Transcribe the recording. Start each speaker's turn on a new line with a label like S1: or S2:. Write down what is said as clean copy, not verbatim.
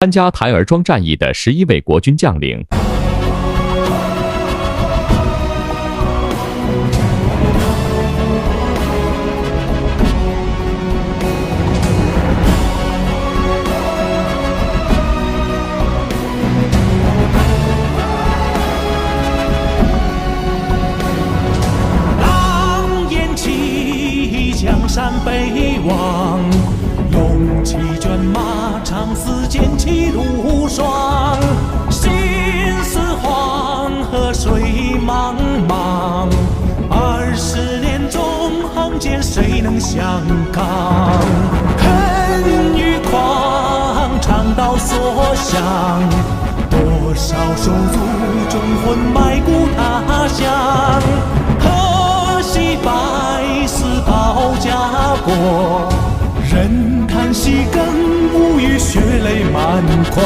S1: 参加台儿庄战役的11位国军将领。
S2: 狼烟起，江山北望。 勇气卷马，长嘶剑气如霜。心似黄河水茫茫，20年纵横间，谁能相抗？恨与狂，肠道所向。多少手足忠魂埋骨他乡，可惜百死保家国。 任叹息，更无语，血泪满眶。